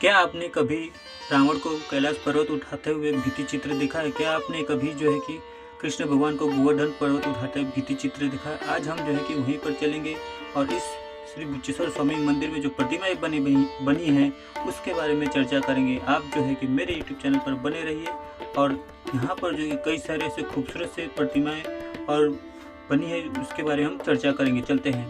क्या आपने कभी रावण को कैलाश पर्वत उठाते हुए भित्ति चित्र देखा है? क्या आपने कभी जो है कि कृष्ण भगवान को गोवर्धन पर्वत उठाते हुए भित्ति चित्र देखा है? आज हम जो है कि वहीं पर चलेंगे और इस श्री बुच्चेश्वर स्वामी मंदिर में जो प्रतिमाएं बनी हैं उसके बारे में चर्चा करेंगे। आप जो है कि मेरे यूट्यूब चैनल पर बने रहिए और यहाँ पर जो है कई सारे ऐसे खूबसूरत से प्रतिमाएं और बनी है उसके बारे में हम चर्चा करेंगे। चलते हैं।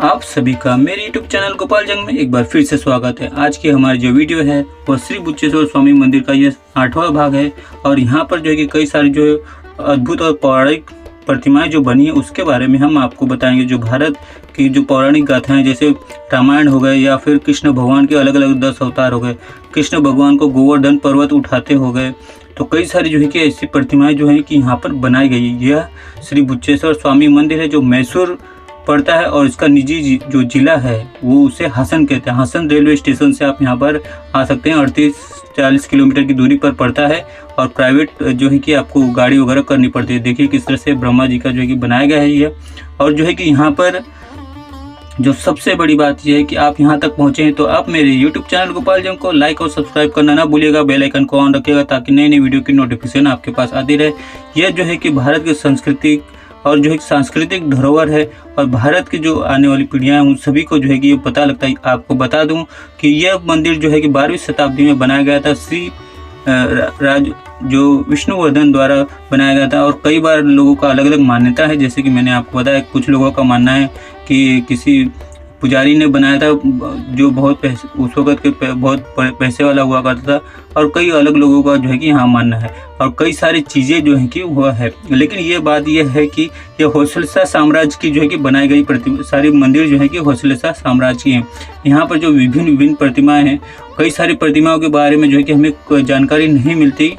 आप सभी का मेरे YouTube चैनल गोपाल जंग में एक बार फिर से स्वागत है। आज की हमारी जो वीडियो है वह श्री बुच्चेश्वर स्वामी मंदिर का ये 8वां भाग है और यहाँ पर जो है कि कई सारी जो अद्भुत और पौराणिक प्रतिमाएं जो बनी है उसके बारे में हम आपको बताएंगे। जो भारत की जो पौराणिक गाथाएं जैसे रामायण हो गए या फिर कृष्ण भगवान के अलग अलग 10 अवतार हो गए, कृष्ण भगवान को गोवर्धन पर्वत उठाते हो गए, तो कई सारी जो है कि ऐसी प्रतिमाएं जो है कि यहाँ पर बनाई गई है। यह श्री बुच्चेश्वर स्वामी मंदिर है जो मैसूर पड़ता है और इसका निजी जो जिला है वो उसे हासन कहते हैं। हासन रेलवे स्टेशन से आप यहाँ पर आ सकते हैं। 38-40 किलोमीटर की दूरी पर पड़ता है और प्राइवेट जो है कि आपको गाड़ी वगैरह करनी पड़ती है। देखिए किस तरह से ब्रह्मा जी का जो है कि बनाया गया है ये। और जो है कि यहाँ पर जो सबसे बड़ी बात यह है कि आप यहाँ तक पहुँचे हैं तो आप मेरे यूट्यूब चैनल गोपाल जंग को लाइक और सब्सक्राइब करना ना भूलिएगा। बेल आइकन को ऑन रखिएगा ताकि नई नई वीडियो की नोटिफिकेशन आपके पास आती रहे। यह जो है कि भारत की संस्कृति और जो है सांस्कृतिक धरोहर है और भारत की जो आने वाली पीढ़ियां हैं उन सभी को जो है कि ये पता लगता है। आपको बता दूं कि यह मंदिर जो है कि 12वीं शताब्दी में बनाया गया था। श्री राज जो विष्णुवर्धन द्वारा बनाया गया था और कई बार लोगों का अलग अलग मान्यता है। जैसे कि मैंने आपको बताया, कुछ लोगों का मानना है कि किसी पुजारी ने बनाया था जो बहुत उस वक्त के बहुत पैसे वाला हुआ करता था और कई अलग लोगों का जो है कि यहाँ मानना है और कई सारी चीज़ें जो है कि हुआ है। लेकिन ये बात यह है कि ये होयसला साम्राज्य की जो है कि बनाई गई सारी मंदिर जो है कि होयसला साम्राज्य की हैं। यहाँ पर जो विभिन्न प्रतिमाएं हैं, कई सारी प्रतिमाओं के बारे में जो है कि हमें जानकारी नहीं मिलती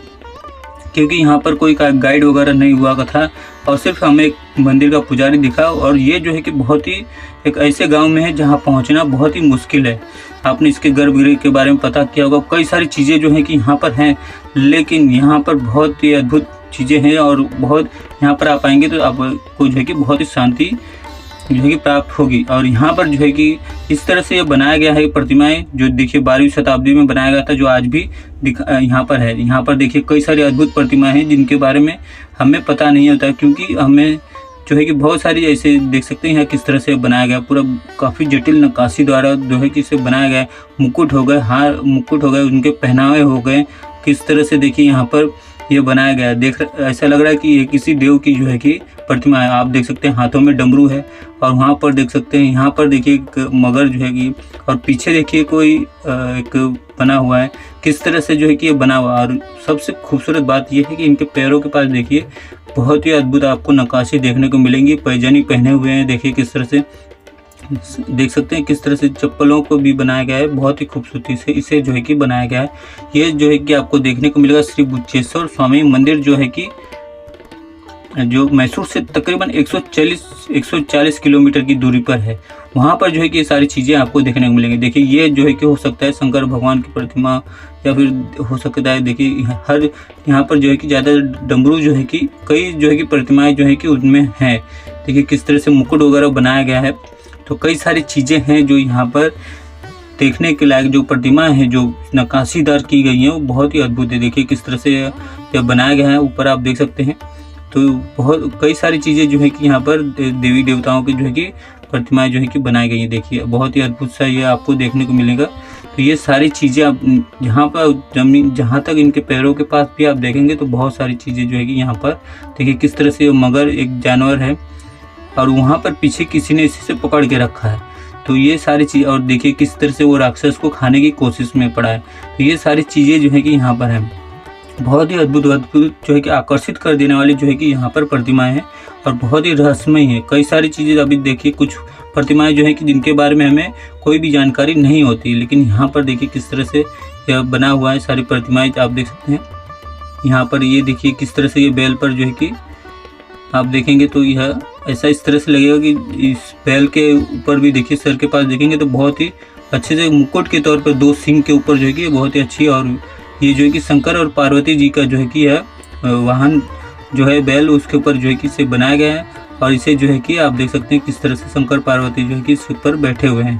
क्योंकि यहाँ पर कोई गाइड वगैरह नहीं हुआ था और सिर्फ हमें एक मंदिर का पुजारी दिखा। और ये जो है कि बहुत ही एक ऐसे गांव में है जहाँ पहुँचना बहुत ही मुश्किल है। आपने इसके गर्भगृह के बारे में पता किया होगा। कई सारी चीज़ें जो हैं कि यहाँ पर हैं, लेकिन यहाँ पर बहुत ही अद्भुत चीज़ें हैं और बहुत यहाँ पर आप आएंगे तो आपको जो है कि बहुत ही शांति जो है कि प्राप्त होगी। और यहाँ पर जो है कि इस तरह से ये बनाया गया है प्रतिमाएं जो देखिए 12वीं शताब्दी में बनाया गया था, जो आज भी यहाँ पर है। यहाँ पर देखिए कई सारी अद्भुत प्रतिमाएं हैं जिनके बारे में हमें पता नहीं होता है क्योंकि हमें जो है कि बहुत सारी ऐसे देख सकते हैं किस तरह से बनाया गया। पूरा काफ़ी जटिल नक्काशी द्वारा जो है कि इसे बनाया गया है। मुकुट हो गए, हार मुकुट हो गए, उनके पहनावे हो गए, किस तरह से देखिए यहाँ पर ये बनाया गया है। ऐसा लग रहा है कि ये किसी देव की जो है कि प्रतिमा है। आप देख सकते हैं हाथों में डमरू है और वहाँ पर देख सकते हैं, यहाँ पर देखिए एक मगर जो है कि और पीछे देखिए कोई एक बना हुआ है। किस तरह से जो है कि ये बना हुआ। और सबसे खूबसूरत बात यह है कि इनके पैरों के पास देखिए बहुत ही अद्भुत आपको नक्काशी देखने को मिलेंगी। पैजानी पहने हुए हैं, देखिए किस तरह से देख सकते हैं किस तरह से चप्पलों को भी बनाया गया है। बहुत ही खूबसूरती से इसे जो है कि बनाया गया है। ये जो है कि आपको देखने को मिलेगा श्री बुच्चेश्वर स्वामी मंदिर जो है कि जो मैसूर से तकरीबन 140 किलोमीटर की दूरी पर है। वहाँ पर जो है कि ये सारी चीज़ें आपको देखने को मिलेंगी। देखिए ये जो है कि हो सकता है शंकर भगवान की प्रतिमा या फिर हो सकता है देखिए हर यहाँ पर जो है कि ज़्यादा डमरू जो है कि कई जो है कि प्रतिमाएँ जो है कि उनमें हैं। देखिए किस तरह से मुकुट वगैरह बनाया गया है। तो कई सारी चीज़ें हैं जो यहाँ पर देखने के लायक। जो प्रतिमा है जो नक्काशीदार की गई हैं वो बहुत ही अद्भुत है। देखिए किस तरह से यह बनाया गया है। ऊपर आप देख सकते हैं तो बहुत कई सारी चीज़ें जो है कि यहाँ पर देवी देवताओं की जो है कि प्रतिमाएं जो है कि बनाई गई हैं। देखिए बहुत ही अद्भुत सा ये आपको देखने को मिलेगा। तो ये सारी चीज़ें आप यहाँ पर जमीन जहाँ तक इनके पैरों के पास भी आप देखेंगे तो बहुत सारी चीज़ें जो है कि यहाँ पर देखिए किस तरह से मगर एक जानवर है और वहाँ पर पीछे किसी ने इसी से पकड़ के रखा है। तो ये सारी चीज़ और देखिए किस तरह से वो राक्षस को खाने की कोशिश में पड़ा है। तो ये सारी चीज़ें जो है कि यहाँ पर हैं। बहुत ही अद्भुत जो है कि आकर्षित कर देने वाली जो है कि यहाँ पर प्रतिमाएं हैं और बहुत ही रहस्यमय है। कई सारी चीज़ें अभी देखिए कुछ प्रतिमाएं जो है कि जिनके बारे में हमें कोई भी जानकारी नहीं होती, लेकिन यहाँ पर देखिए किस तरह से यह बना हुआ है। सारी प्रतिमाएं आप देख सकते हैं। यहाँ पर ये देखिए किस तरह से ये बैल पर जो है कि आप देखेंगे तो यह ऐसा इस तरह से लगेगा कि इस बैल के ऊपर भी देखिए सर के पास देखेंगे तो बहुत ही अच्छे से मुकुट के तौर पर 2 सिंह के ऊपर जो है कि बहुत ही अच्छी। और ये जो है कि शंकर और पार्वती जी का जो है कि वाहन जो है बैल उसके ऊपर जो है कि इसे बनाया गया है और इसे जो है कि आप देख सकते हैं किस तरह से शंकर पार्वती जो है कि इसके ऊपर बैठे हुए हैं।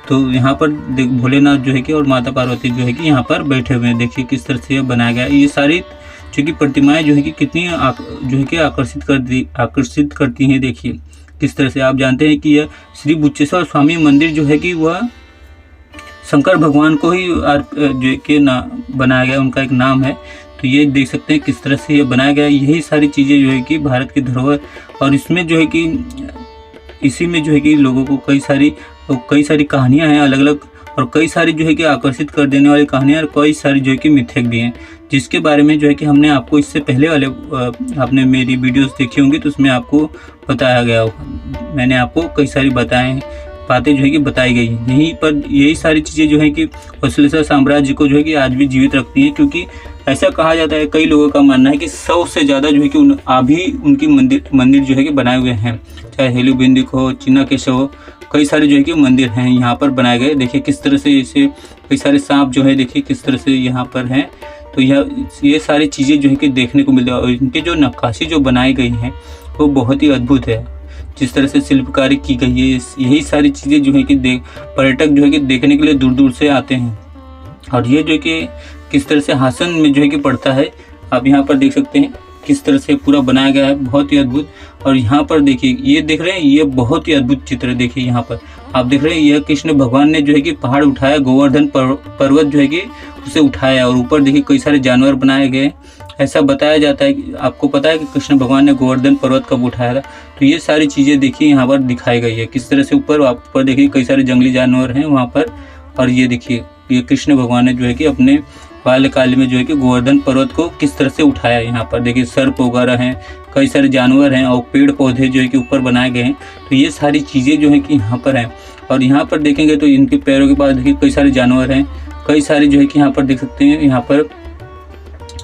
तो यहाँ पर भोलेनाथ जो है कि और माता पार्वती जो है कि यहाँ पर बैठे हुए हैं। देखिए किस तरह से यह बनाया गया है। ये सारी जो कि प्रतिमाएं जो है कि कितनी जो है कि आकर्षित करती हैं। देखिए किस तरह से आप जानते हैं कि यह श्री बुच्चेश्वर स्वामी मंदिर जो है कि वह शंकर भगवान को ही जो कि बनाया गया, उनका एक नाम है। तो ये देख सकते हैं किस तरह से ये बनाया गया है। यही सारी चीज़ें जो है कि भारत की धरोहर, और इसमें जो है कि इसी में जो है कि लोगों को कई सारी कहानियाँ हैं अलग अलग, और कई सारी जो है कि आकर्षित कर देने वाली कहानियाँ, और कई सारी जो है कि मिथक भी हैं, जिसके बारे में जो है कि हमने आपको इससे पहले वाले आपने मेरी वीडियोस देखी होंगी तो उसमें आपको बताया गया होगा। मैंने आपको कई सारी बातें जो है कि बताई गई हैं। यही सारी चीज़ें जो है कि होयसला साम्राज्य को जो है कि आज भी जीवित रखती हैं, क्योंकि ऐसा कहा जाता है, कई लोगों का मानना है कि 100 से ज़्यादा जो है कि अभी उनकी मंदिर जो है कि बनाए हुए हैं। चाहे हेलुबिंदिक हो, चिन्नाकेशव हो, कई सारे जो है कि मंदिर हैं यहाँ पर बनाए गए। देखिए किस तरह से इसे कई सारे सांप जो है देखिए किस तरह से यहाँ पर हैं। तो ये सारी चीज़ें जो है कि देखने को मिलती है, और इनके जो नक्काशी जो बनाई गई हैं वो बहुत ही अद्भुत है। जिस तरह से शिल्पकारी की गई है, यही सारी चीज़ें जो है कि पर्यटक जो है कि देखने के लिए दूर दूर से आते हैं। और ये जो कि किस तरह से हासन में जो है कि पड़ता है, आप यहाँ पर देख सकते हैं किस तरह से पूरा बनाया गया है, बहुत ही अद्भुत। और यहाँ पर देखिए ये देख रहे हैं, ये बहुत ही अद्भुत चित्र है। देखिए यहाँ पर आप देख रहे हैं, यह कृष्ण भगवान ने जो है कि पहाड़ उठाया, गोवर्धन पर्वत जो है कि उसे उठाया, और ऊपर देखिए कई सारे जानवर बनाए गए। ऐसा बताया जाता है कि आपको पता है कि कृष्ण भगवान ने गोवर्धन पर्वत कब उठाया था। तो ये सारी चीज़ें देखिए यहाँ पर दिखाई गई है किस तरह से ऊपर देखिए कई सारे जंगली जानवर हैं वहाँ पर। और ये देखिए ये कृष्ण भगवान ने जो है कि अपने बाल्यकाल में जो है कि गोवर्धन पर्वत को किस तरह से उठाया। यहाँ पर देखिए सर्प वगैरह हैं, कई सारे जानवर हैं, और पेड़ पौधे जो है कि ऊपर बनाए गए हैं। तो ये सारी चीज़ें जो है कि यहाँ पर हैं। और यहाँ पर देखेंगे तो इनके पैरों के पास देखिए कई सारे जानवर हैं, कई सारे जो है कि यहाँ पर देख सकते हैं यहाँ पर।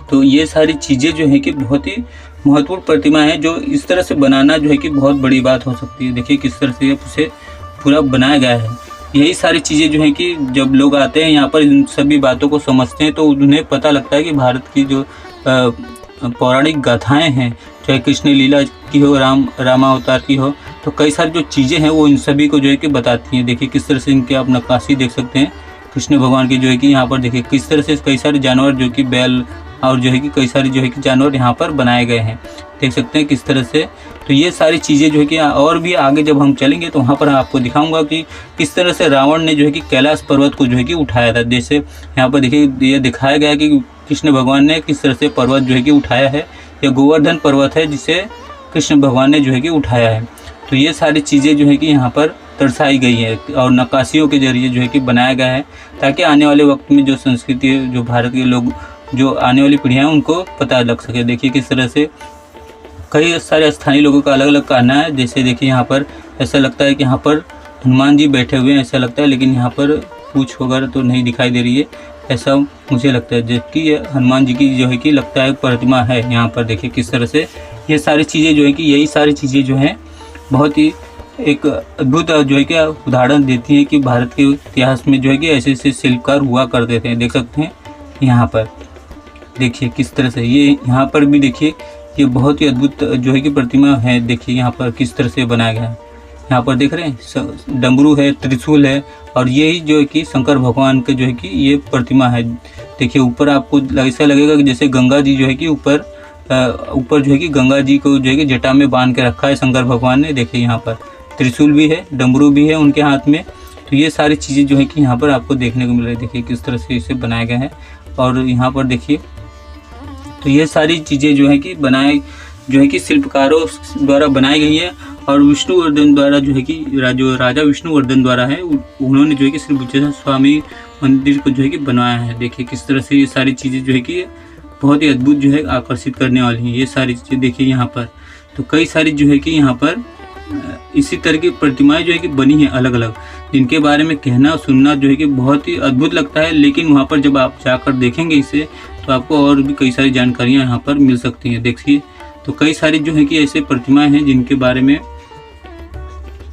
तो ये सारी चीज़ें जो है कि बहुत ही महत्वपूर्ण प्रतिमा है, जो इस तरह से बनाना जो है कि बहुत बड़ी बात हो सकती है। देखिए किस तरह से उसे पूरा बनाया गया है। यही सारी चीज़ें जो है कि जब लोग आते हैं यहाँ पर इन सभी बातों को समझते हैं, तो उन्हें पता लगता है कि भारत की जो पौराणिक गाथाएं हैं, चाहे कृष्ण लीला की हो, रामावतार की हो, तो कई सारी जो चीज़ें हैं वो इन सभी को जो है कि बताती हैं। देखिए किस तरह से इनके आप नक्काशी देख सकते हैं कृष्ण भगवान की जो है कि यहाँ पर देखिए किस तरह से कई सारे जानवर जो कि बैल और जो है कि कई सारे जो है कि जानवर यहाँ पर बनाए गए हैं, देख सकते हैं किस तरह से। तो ये सारी चीज़ें जो है कि और भी आगे जब हम चलेंगे तो वहाँ पर आपको दिखाऊंगा कि किस तरह से रावण ने जो है कि कैलाश पर्वत को जो है कि उठाया था। जैसे यहाँ पर देखिए ये दिखाया गया है कि कृष्ण भगवान ने किस तरह से पर्वत जो है कि उठाया है। यह गोवर्धन पर्वत है जिसे कृष्ण भगवान ने जो है कि उठाया है। तो ये सारी चीज़ें जो है कि यहाँ पर दर्शाई गई है और नक्काशियों के जरिए जो है कि बनाया गया है, ताकि आने वाले वक्त में जो संस्कृति है, जो भारत के लोग, जो आने वाली पीढ़ियाँ हैं उनको पता लग सके। देखिए किस तरह से कई सारे स्थानीय लोगों का अलग अलग कहना है। जैसे देखिए यहाँ पर ऐसा लगता है कि यहाँ पर हनुमान जी बैठे हुए हैं, ऐसा लगता है, लेकिन यहाँ पर पूंछ वगैरह तो नहीं दिखाई दे रही है, ऐसा मुझे लगता है। जबकि ये हनुमान जी की जो है कि लगता है प्रतिमा है यहाँ पर। देखिए किस तरह से ये सारी चीज़ें जो है कि यही सारी चीज़ें जो हैं बहुत ही एक अद्भुत जो है कि उदाहरण देती है कि भारत के इतिहास में जो है कि ऐसे ऐसे शिल्पकार हुआ करते थे। देख सकते हैं यहाँ पर देखिए किस तरह से ये यहाँ पर भी देखिए ये बहुत ही अद्भुत जो है कि प्रतिमा है। देखिए यहाँ पर किस तरह से बनाया गया है। यहाँ पर देख रहे हैं डमरू है, त्रिशूल है, और यही जो है कि शंकर भगवान के जो है कि ये प्रतिमा है। देखिए ऊपर आपको ऐसा लगेगा कि जैसे गंगा जी जो है कि ऊपर जो है कि गंगा जी को जो है कि जटा में बांध के रखा है शंकर भगवान ने। देखिए यहाँ पर त्रिशूल भी है, डमरू भी है उनके हाथ में। तो ये सारी चीज़ें जो है कि यहाँ पर आपको देखने को मिल रही है। देखिए किस तरह से इसे बनाया गया है। और यहाँ पर देखिए तो ये सारी चीज़ें जो है कि जो है कि शिल्पकारों द्वारा बनाई गई है। और विष्णुवर्धन द्वारा जो है कि जो राजा विष्णुवर्धन द्वारा है, उन्होंने जो है कि श्री बुच्चेश्वर स्वामी मंदिर को जो है कि बनवाया है। देखिए किस तरह से ये सारी चीज़ें जो है कि बहुत ही अद्भुत जो है आकर्षित करने वाली हैं ये सारी चीज़ें। देखिए यहाँ पर तो कई सारी जो है कि यहाँ पर इसी तरह की प्रतिमाएं जो है कि बनी हैं अलग अलग, जिनके बारे में कहना और सुनना जो है कि बहुत ही अद्भुत लगता है। लेकिन वहाँ पर जब आप जाकर देखेंगे इसे तो आपको और भी कई सारी जानकारियाँ यहाँ पर मिल सकती हैं। देखिए तो कई सारी जो है कि ऐसे प्रतिमाएं हैं जिनके बारे में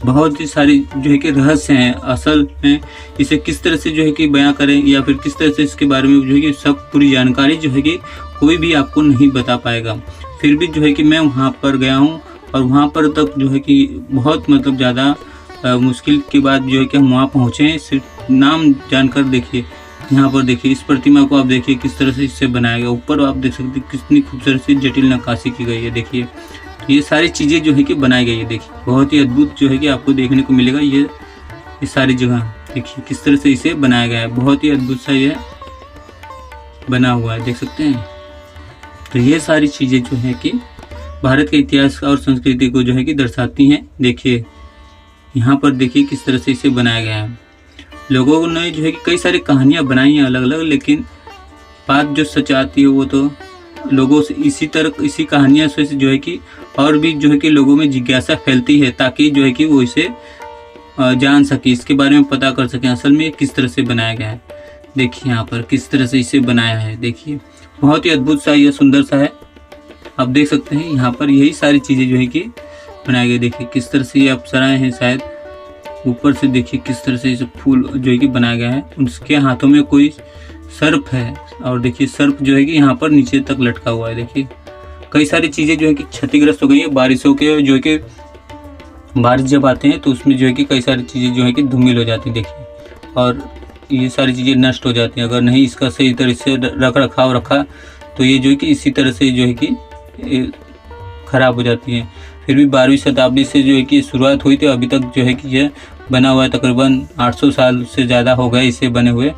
बहुत ही सारी जो है कि रहस्य हैं। असल में इसे किस तरह से जो है कि बयां करें या फिर किस तरह से इसके बारे में जो है कि सब पूरी जानकारी जो है कि कोई भी आपको नहीं बता पाएगा। फिर भी जो है कि मैं वहाँ पर गया हूँ और वहाँ पर तक जो है कि बहुत मतलब ज़्यादा मुश्किल के बाद जो है कि हम वहाँ पहुँचे हैं। सिर्फ नाम जानकर देखिए, यहाँ पर देखिए इस प्रतिमा को आप देखिए किस तरह से इससे बनाया गया। ऊपर आप देख सकते हैं कितनी खूबसूरत सी जटिल नक्काशी की गई है। देखिए तो ये सारी चीज़ें जो है कि बनाई गई है। देखिए बहुत ही अद्भुत जो है कि आपको देखने को मिलेगा। ये सारी जगह देखिए किस तरह से इसे बनाया गया है। बहुत ही अद्भुत सा ये बना हुआ है, देख सकते हैं। तो ये सारी चीज़ें जो है कि भारत के इतिहास और संस्कृति को जो है कि दर्शाती हैं। देखिए यहाँ पर देखिए किस तरह से इसे बनाया गया है। लोगों ने जो है कि कई सारी कहानियाँ बनाई हैं अलग अलग, लेकिन बात जो सच आती है वो तो लोगों से इसी कहानियाँ से जो है कि और भी जो है कि लोगों में जिज्ञासा फैलती है, ताकि जो है कि वो इसे जान सके, इसके बारे में पता कर सकें असल में किस तरह से बनाया गया है। देखिए यहाँ पर किस तरह से इसे बनाया है। देखिए बहुत ही अद्भुत सा यह सुंदर सा है। आप देख सकते हैं यहाँ पर यही सारी चीज़ें जो है कि बनाई गई। देखिए किस तरह से ये अप्सराएं हैं, शायद ऊपर से देखिए किस तरह से इसे फूल जो है कि बनाया गया है। उसके हाथों में कोई सर्प है और देखिए सर्प जो है कि यहाँ पर नीचे तक लटका हुआ है। देखिए कई सारी चीज़ें जो है कि क्षतिग्रस्त हो गई है बारिशों के, जो है कि बारिश जब आते हैं तो उसमें जो है कि कई सारी चीज़ें जो है कि धूमिल हो जाती हैं। देखिए और ये सारी चीज़ें नष्ट हो जाती हैं अगर नहीं इसका सही तरह से रख रखा तो ये जो है कि इसी तरह से जो है कि ख़राब हो जाती हैं। फिर भी 12वीं शताब्दी से जो है कि शुरुआत हुई थी, अभी तक जो है कि यह बना हुआ है। तकरीबन 800 साल से ज़्यादा हो गए इसे बने हुए,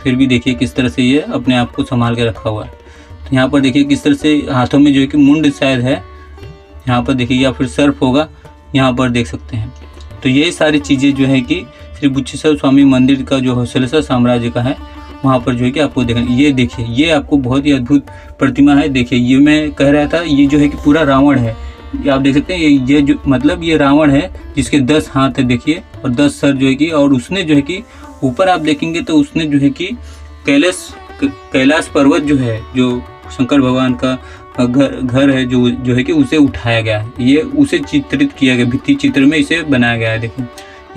फिर भी देखिए किस तरह से ये अपने आप को संभाल के रखा हुआ है। तो यहाँ पर देखिए किस तरह से हाथों में जो है कि मुंड शायद है यहाँ पर देखिए, या फिर सर्प होगा, यहाँ पर देख सकते हैं। तो ये सारी चीज़ें जो है कि श्री बुच्चेश्वर स्वामी मंदिर का जो होयसला साम्राज्य का है वहाँ पर जो है कि आपको देखना। ये देखिए ये आपको बहुत ही अद्भुत प्रतिमा है। देखिए ये मैं कह रहा था, ये जो है कि पूरा रावण है। ये आप देख सकते हैं, ये जो मतलब ये रावण है जिसके 10 हाथ है देखिए, और 10 सर जो है कि, और उसने जो है कि ऊपर आप देखेंगे तो उसने जो है कि कैलाश पर्वत जो है, जो शंकर भगवान का घर है, जो है कि उसे उठाया गया है। ये उसे चित्रित किया गया, भित्ति चित्र में इसे बनाया गया है। देखिए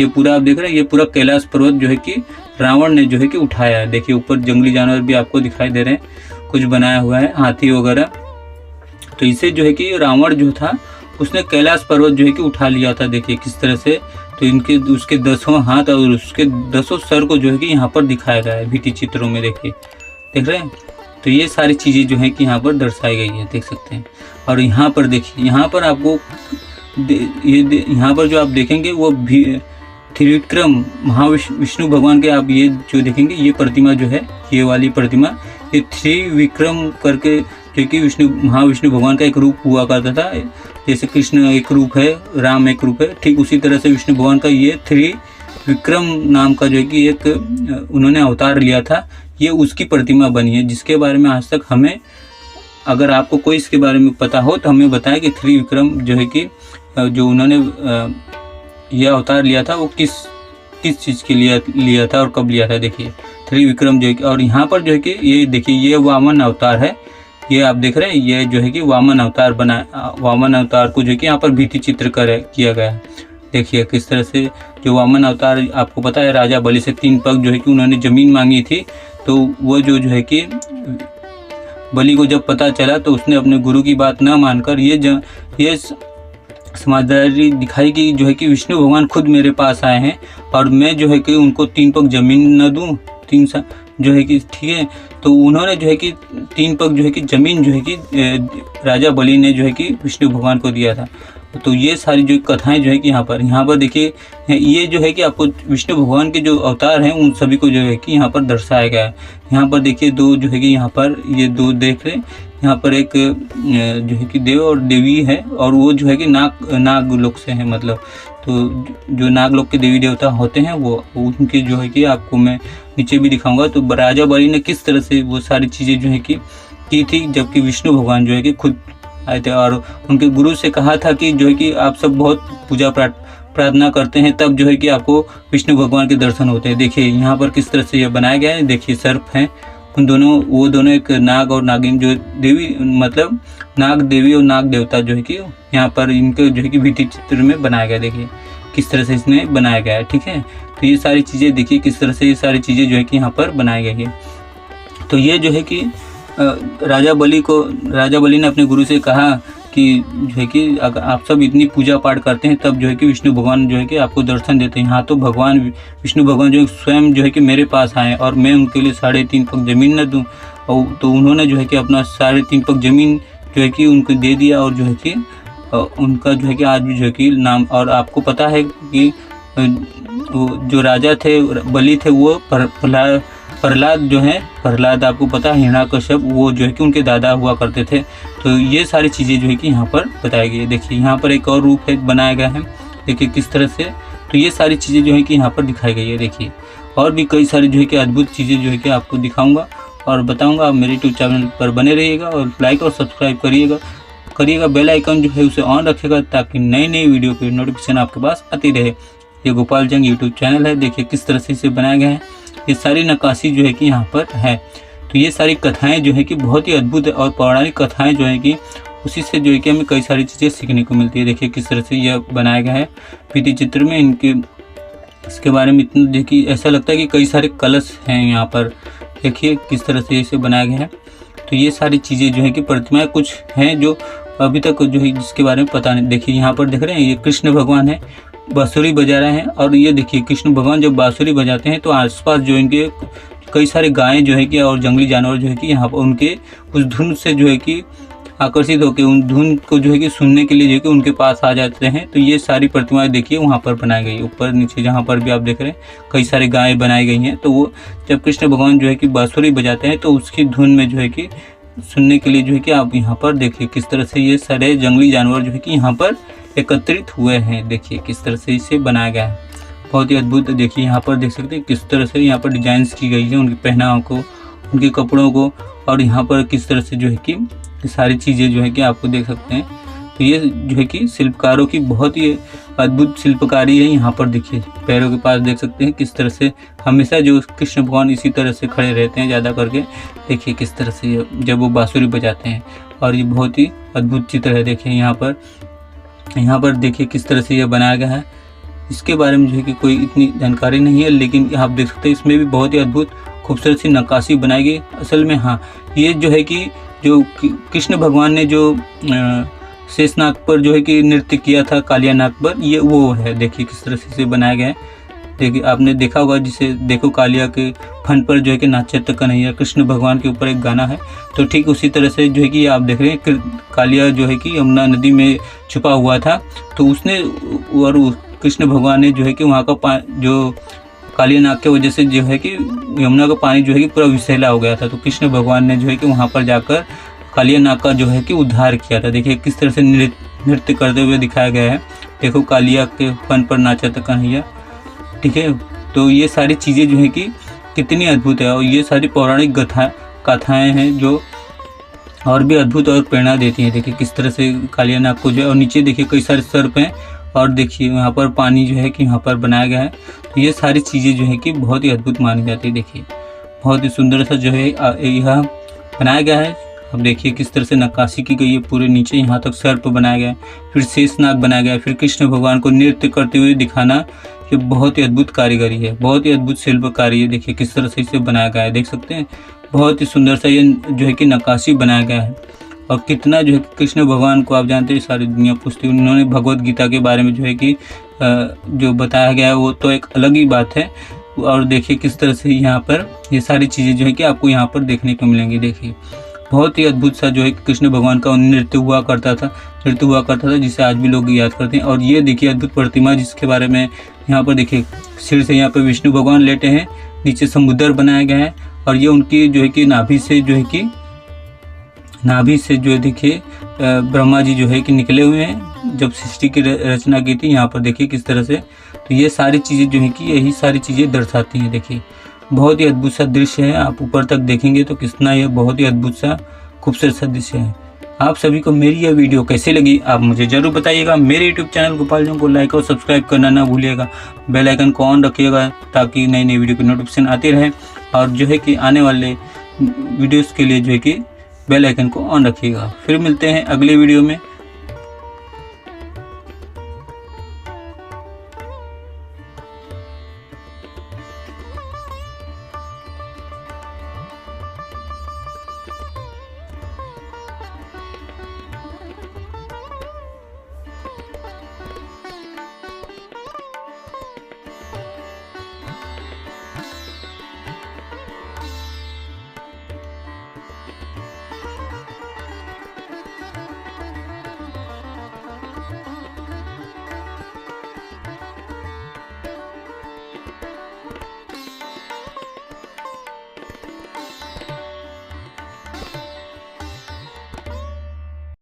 ये पूरा आप देख रहे हैं, ये पूरा कैलाश पर्वत जो है कि रावण ने जो है कि उठाया है। देखिए ऊपर जंगली जानवर भी आपको दिखाई दे रहे हैं, कुछ बनाया हुआ है, हाथी वगैरह। तो इसे जो है कि रावण जो था उसने कैलाश पर्वत जो है कि उठा लिया था। देखिए किस तरह से, तो उसके 10 हाथ और उसके 10 सर को जो है कि यहाँ पर दिखाया गया है भित्ति चित्रों में। देखिए देख रहे हैं। तो ये सारी चीज़ें जो है कि यहाँ पर दर्शाई गई है, देख सकते हैं। और यहाँ पर देखिए, यहाँ पर आपको यहाँ पर जो आप देखेंगे वो त्रिविक्रम महाविष्णु भगवान के आप ये जो देखेंगे, ये प्रतिमा जो है, ये वाली प्रतिमा, ये त्रिविक्रम करके जो कि महाविष्णु भगवान का एक रूप हुआ करता था। जैसे कृष्ण एक रूप है, राम एक रूप है, ठीक उसी तरह से विष्णु भगवान का ये त्रिविक्रम नाम का जो है कि एक उन्होंने अवतार लिया था। ये उसकी प्रतिमा बनी है, जिसके बारे में आज तक हमें, अगर आपको कोई इसके बारे में पता हो तो हमें बताएं कि त्रिविक्रम जो है कि जो उन्होंने यह अवतार लिया था वो किस चीज़ के लिए लिया था और कब लिया था। देखिए त्रिविक्रम जो है कि, और यहाँ पर जो है कि ये देखिए ये वामन अवतार है। ये आप देख रहे हैं, ये जो है कि वामन अवतार वामन अवतार को जो है कि यहाँ पर भित्ति चित्र किया गया है। देखिए किस तरह से जो वामन अवतार, आपको पता है राजा बलि से 3 पग जो है कि उन्होंने ज़मीन मांगी थी, तो वो जो है कि बलि को जब पता चला तो उसने अपने गुरु की बात न मानकर ये समझदारी दिखाई कि जो है कि विष्णु भगवान खुद मेरे पास आए हैं और मैं जो है कि उनको 3 पग ज़मीन न दूँ, 3 जो है कि, ठीक है। तो उन्होंने जो है कि 3 पग जो है कि ज़मीन जो है कि राजा बलि ने जो है कि विष्णु भगवान को दिया था। तो ये सारी जो कथाएं जो है कि यहाँ पर देखिए, ये जो है कि आपको विष्णु भगवान के जो अवतार हैं उन सभी को जो है कि यहाँ पर दर्शाया गया है। यहाँ पर देखिए 2 जो है कि यहाँ पर ये 2 देख रहे हैं, यहाँ पर एक जो है कि देव और देवी है, और वो जो है कि नाग लोक से है, मतलब तो जो नाग लोक के देवी देवता होते हैं वो उनके जो है कि आपको मैं नीचे भी दिखाऊंगा। तो राजा बलि ने किस तरह से वो सारी चीज़ें जो है कि की थी, जबकि विष्णु भगवान जो है कि खुद आए थे और उनके गुरु से कहा था कि जो है कि आप सब बहुत पूजा प्रार्थना करते हैं, तब जो है कि आपको विष्णु भगवान के दर्शन होते हैं। देखिए यहाँ पर किस तरह से ये बनाया गया है। देखिए सर्प हैं, वो दोनों एक नाग और नागिन, जो देवी मतलब नाग देवी और नाग देवता जो है कि यहाँ पर इनके जो है कि भित्ति चित्र में बनाया गया। देखिए किस तरह से इसने बनाया गया है, ठीक है। तो ये सारी चीज़ें देखिए किस तरह से ये सारी चीज़ें जो है कि यहाँ पर बनाई गई है। तो ये जो है कि राजा बलि ने अपने गुरु से कहा कि जो है कि अगर आप सब इतनी पूजा पाठ करते हैं तब जो है कि विष्णु भगवान जो है कि आपको दर्शन देते हैं। यहाँ तो भगवान विष्णु भगवान जो स्वयं जो है कि मेरे पास आए और मैं उनके लिए 3.5 पग ज़मीन न दूँ, और तो उन्होंने जो है कि अपना 3.5 पग ज़मीन जो है कि उनको दे दिया। और जो है कि उनका जो है कि आज भी जो है कि नाम, और आपको पता है कि वो जो राजा थे बलि थे वो प्रहलाद जो है, प्रहलाद आपको पता है हिरण्यकश्यप, वो जो है कि उनके दादा हुआ करते थे। तो ये सारी चीज़ें जो है कि यहाँ पर बताई गई है। देखिए यहाँ पर एक और रूप है बनाया गया है, देखिए किस तरह से। तो ये सारी चीज़ें जो है कि यहाँ पर दिखाई गई है। देखिए और भी कई सारी जो है कि अद्भुत चीज़ें जो है कि आपको दिखाऊंगा और बताऊंगा। आप मेरे यूट्यूब चैनल पर बने रहिएगा और लाइक और सब्सक्राइब करिएगा। बेल आइकन जो है उसे ऑन रखिएगा ताकि नई नई वीडियो की नोटिफिकेशन आपके पास आती रहे। ये गोपाल जंग यूट्यूब चैनल है, देखिए किस तरह से इसे बनाया गया है। ये सारी नक्काशी जो है कि यहाँ पर है। तो ये सारी कथाएं जो है कि बहुत ही अद्भुत है और पौराणिक कथाएं जो है कि उसी से जो है कि हमें कई सारी चीज़ें सीखने को मिलती है। देखिए किस तरह से यह बनाया गया है भित्ति चित्र में। इसके बारे में इतना देखिए ऐसा लगता है कि कई सारे कलश हैं यहाँ पर। देखिए किस तरह से इसे बनाया गया है। तो ये सारी चीज़ें जो है कि प्रतिमाएं कुछ हैं जो अभी तक जो है जिसके बारे में पता नहीं। देखिए यहाँ पर देख रहे हैं ये कृष्ण भगवान है, बांसुरी बजा रहे हैं। और ये देखिए कृष्ण भगवान जब बांसुरी बजाते हैं तो आसपास जो इनके कई सारे गायें जो है कि और जंगली जानवर जो है कि यहाँ पर उनके उस धुन से जो है कि आकर्षित होकर उन धुन को जो है कि सुनने के लिए जो है कि उनके पास आ जाते हैं। तो ये सारी प्रतिमाएं देखिए वहाँ पर बनाई गई, ऊपर नीचे जहाँ पर भी आप देख रहे हैं कई सारी गायें बनाई गई हैं। तो वो जब कृष्ण भगवान जो है कि बांसुरी बजाते हैं तो उसकी धुन में जो है कि सुनने के लिए जो है कि आप यहाँ पर देखिए किस तरह से ये सारे जंगली जानवर जो है कि यहाँ पर एकत्रित हुए हैं। देखिए किस तरह से इसे बनाया गया है, बहुत ही अद्भुत। देखिए यहाँ पर देख सकते हैं किस तरह से यहाँ पर डिजाइंस की गई है उनके पहनाव को, उनके कपड़ों को। और यहाँ पर किस तरह से जो है कि सारी चीज़ें जो है कि आपको देख सकते हैं। तो ये जो है कि शिल्पकारों की बहुत ही अद्भुत शिल्पकारी है। यहाँ पर देखिए पैरों के पास देख सकते हैं किस तरह से हमेशा जो कृष्ण भगवान इसी तरह से खड़े रहते हैं ज़्यादा करके। देखिए किस तरह से जब वो बांसुरी बजाते हैं, और ये बहुत ही अद्भुत चित्र है। देखिए यहाँ पर देखिए किस तरह से यह बनाया गया है। इसके बारे में जो है कि कोई इतनी जानकारी नहीं है, लेकिन आप देख सकते हैं इसमें भी बहुत ही अद्भुत खूबसूरत सी नक्काशी बनाई गई। असल में हाँ, ये जो है कि जो कृष्ण भगवान ने जो शेषनाग पर जो है कि नृत्य किया था, कालिया नाग पर, ये वो है। देखिए किस तरह से इसे बनाया गया है। देखिए आपने देखा होगा जिसे देखो कालिया के फन पर जो है कि नाचत कन्हैया, कृष्ण भगवान के ऊपर एक गाना है। तो ठीक उसी तरह से जो है कि आप देख रहे हैं कालिया जो है कि यमुना नदी में छुपा हुआ था। तो उसने और कृष्ण भगवान ने जो है कि वहाँ का जो कालिया नाग के वजह से जो है कि यमुना का पानी जो है कि पूरा विषैला हो गया था। तो कृष्ण भगवान ने जो है कि वहाँ पर जाकर कालिया नाग का जो है कि उद्धार किया था। देखिए किस तरह से नृत्य करते हुए दिखाया गया है। देखो कालिया के फन पर नाचा था कन्हैया, ठीक है। तो ये सारी चीज़ें जो है कि कितनी अद्भुत है, और ये सारी पौराणिक कथाएँ हैं जो और भी अद्भुत और प्रेरणा देती हैं। देखिए किस तरह से कालिया नाग को जो है, और नीचे देखिए कई सारे सर्प हैं, और देखिए यहाँ पर पानी जो है कि यहाँ पर बनाया गया है। तो ये सारी चीज़ें जो है कि बहुत ही अद्भुत मानी जाती है। देखिए बहुत ही सुंदर सा जो है यह बनाया गया है। अब देखिए किस तरह से नक्काशी की गई है, पूरे नीचे यहाँ तक सर्प बनाया गया है, फिर शेषनाग बनाया गया है, फिर कृष्ण भगवान को नृत्य करते हुए दिखाना, ये बहुत ही अद्भुत कारीगरी है, बहुत ही अद्भुत शिल्पकारी है। देखिए किस तरह से इसे बनाया गया है, देख सकते हैं बहुत ही सुंदर सा ये जो है कि नक्काशी बनाया गया है। और कितना जो है कृष्ण भगवान को आप जानते हैं सारी दुनिया पूछती है। उन्होंने भगवत गीता के बारे में जो है कि जो बताया गया है वो तो एक अलग ही बात है। और देखिए किस तरह से यहाँ पर ये सारी चीज़ें जो है कि आपको यहाँ पर देखने को मिलेंगी। देखिए बहुत ही अद्भुत सा जो है कृष्ण भगवान का नृत्य हुआ करता था जिसे आज भी लोग याद करते हैं। और ये देखिए अद्भुत प्रतिमा जिसके बारे में यहाँ पर देखिए सिर से यहाँ पर विष्णु भगवान लेटे हैं, नीचे समुद्र बनाया गया है, और ये उनकी जो है कि नाभि से जो है देखिए ब्रह्मा जी जो है कि निकले हुए हैं जब सृष्टि की रचना की थी। यहाँ पर देखिए किस तरह से, तो ये सारी चीज़ें जो है कि यही सारी चीज़ें दर्शाती हैं। देखिए बहुत ही अद्भुत सा दृश्य है, आप ऊपर तक देखेंगे तो कितना यह बहुत ही अद्भुत सा खूबसूरत सा दृश्य है। आप सभी को मेरी यह वीडियो कैसी लगी आप मुझे ज़रूर बताइएगा। मेरे यूट्यूब चैनल गोपाल जंग को लाइक और सब्सक्राइब करना ना भूलिएगा। बेल आइकन को ऑन रखिएगा ताकि नई नई वीडियो की नोटिफिकेशन आती रहे, और जो है कि आने वाले वीडियोज़ के लिए जो है कि बेल आइकन को ऑन रखिएगा। फिर मिलते हैं अगले वीडियो में।